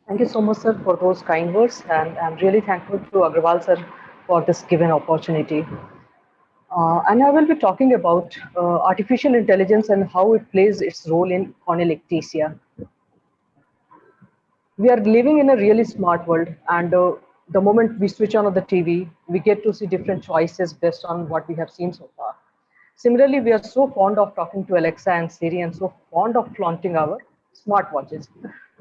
Thank you so much, sir, for those kind words, and I'm really thankful to Agrawal, sir, for this given opportunity. And I will be talking about artificial intelligence and how it plays its role in corneal ectasia. We are living in a really smart world, and the moment we switch on the TV, we get to see different choices based on what we have seen so far. Similarly, we are so fond of talking to Alexa and Siri and so fond of flaunting our smartwatches.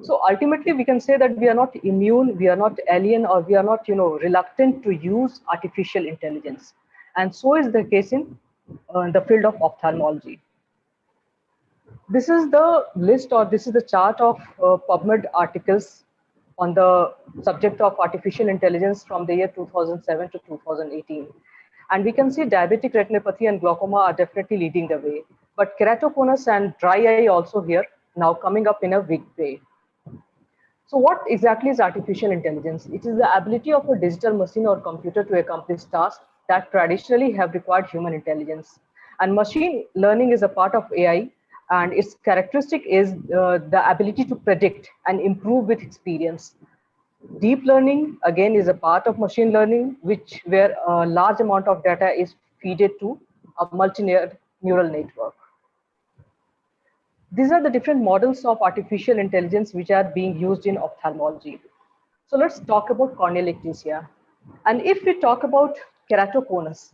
So ultimately, we can say that we are not immune, we are not alien, or we are not, reluctant to use artificial intelligence. And so is the case in the field of ophthalmology. This is the list, or this is the chart of PubMed articles on the subject of artificial intelligence from the year 2007 to 2018. And we can see diabetic retinopathy and glaucoma are definitely leading the way. But keratoconus and dry eye also here now coming up in a big way. So what exactly is artificial intelligence? It is the ability of a digital machine or computer to accomplish tasks that traditionally have required human intelligence. And machine learning is a part of AI, and its characteristic is the ability to predict and improve with experience. Deep learning again is a part of machine learning, which where a large amount of data is fed to a neural network. These are the different models of artificial intelligence which are being used in ophthalmology. So let's talk about corneal ectasia. And if we talk about keratoconus,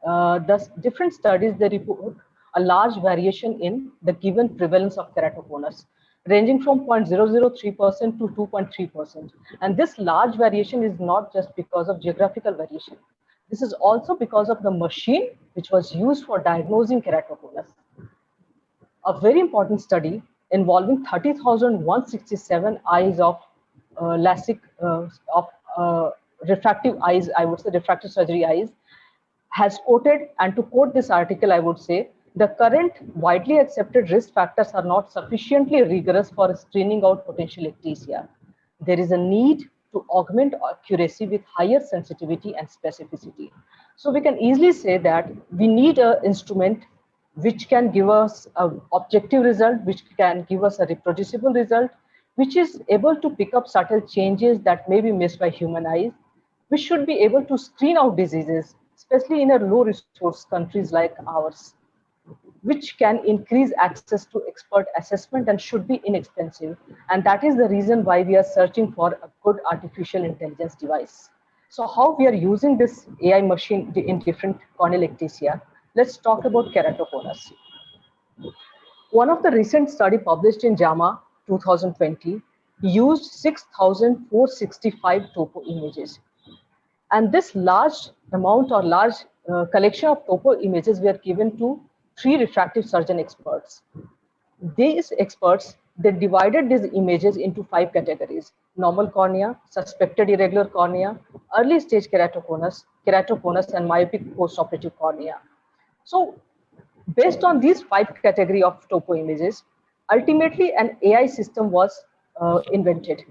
the different studies they report a large variation in the given prevalence of keratoconus, ranging from 0.003% to 2.3%. And this large variation is not just because of geographical variation. This is also because of the machine which was used for diagnosing keratoconus. A very important study involving 30,167 eyes of LASIK, of refractive eyes, I would say refractive surgery eyes, has quoted, and to quote this article, I would say, the current widely accepted risk factors are not sufficiently rigorous for screening out potential ectasia. There is a need to augment accuracy with higher sensitivity and specificity. So we can easily say that we need an instrument which can give us an objective result, which can give us a reproducible result, which is able to pick up subtle changes that may be missed by human eyes. We should be able to screen out diseases, especially in a low resource countries like ours, which can increase access to expert assessment and should be inexpensive. And that is the reason why we are searching for a good artificial intelligence device. So how we are using this AI machine in different corneal ectasia? Let's talk about keratoconus. One of the recent study published in JAMA 2020 used 6,465 topo images. And this large amount or large collection of topo images were given to three refractive surgeon experts. These experts, they divided these images into five categories: normal cornea, suspected irregular cornea, early stage keratoconus, and myopic postoperative cornea. So based on these five category of topo images, ultimately an AI system was invented,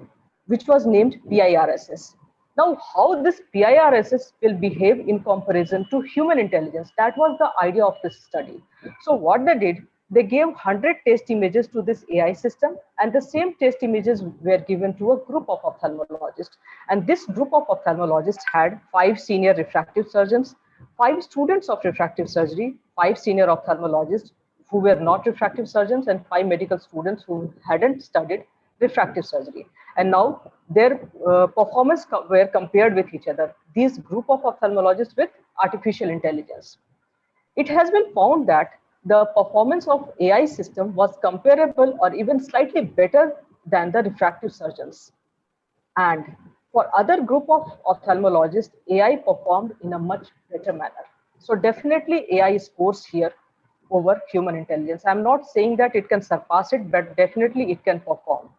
which was named PIRSS. Now, how this PIRSS will behave in comparison to human intelligence, that was the idea of this study. So what they did, they gave 100 test images to this AI system, and the same test images were given to a group of ophthalmologists. And this group of ophthalmologists had five senior refractive surgeons, five students of refractive surgery, five senior ophthalmologists who were not refractive surgeons, and five medical students who hadn't studied refractive surgery. And now their performance were compared with each other, these group of ophthalmologists with artificial intelligence. It has been found that the performance of AI system was comparable or even slightly better than the refractive surgeons. And for other group of ophthalmologists, AI performed in a much better manner. So definitely AI scores here over human intelligence. I'm not saying that it can surpass it, but definitely it can perform.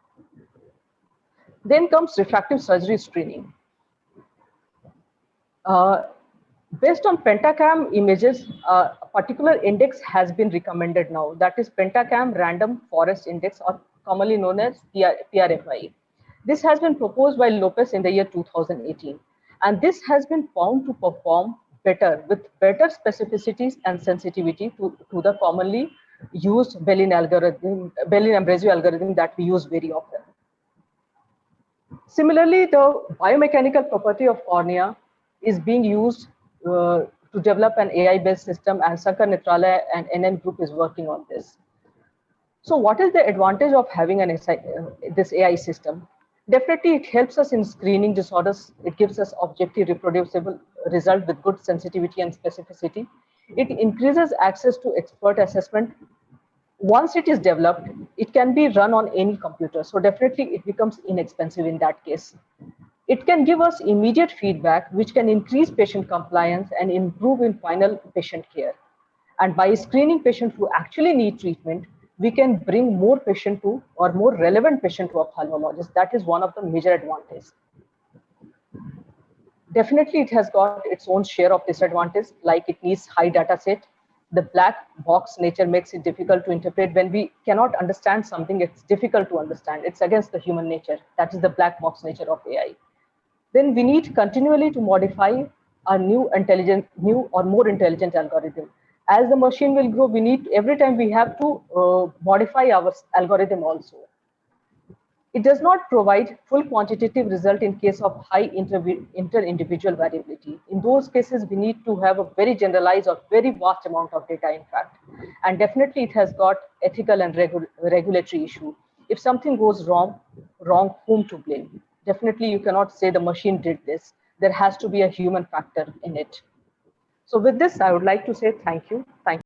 Then comes refractive surgery screening. Uh, Based on pentacam images, a particular index has been recommended now. That is pentacam random forest index, or commonly known as PRFI. This has been proposed by Lopez in the year 2018. And this has been found to perform better with better specificities and sensitivity to the commonly used Bellin algorithm, Bellin-Ambrosio algorithm that we use very often. Similarly, the biomechanical property of cornea is being used to develop an AI-based system, and Sankar Nitrala and NN Group is working on this. So what is the advantage of having this AI system? Definitely, it helps us in screening disorders. It gives us objective reproducible result with good sensitivity and specificity. It increases access to expert assessment. Once it is developed, it can be run on any computer. So definitely it becomes inexpensive in that case. It can give us immediate feedback, which can increase patient compliance and improve in final patient care. And by screening patients who actually need treatment, we can bring more patient to or more relevant patient to ophthalmologists. That is one of the major advantages. Definitely, it has got its own share of disadvantage, like it needs high data set. The black box nature makes it difficult to interpret. When we cannot understand something, it's difficult to understand. It's against the human nature. That is the black box nature of AI. Then we need continually to modify a new or more intelligent algorithm. As the machine will grow, we need every time we have to modify our algorithm also. It does not provide full quantitative result in case of high inter-individual variability. In those cases, we need to have a very generalized or very vast amount of data, in fact. And definitely it has got ethical and regulatory issue. If something goes wrong, whom to blame? Definitely you cannot say the machine did this. There has to be a human factor in it. So with this, I would like to say thank you. Thank you.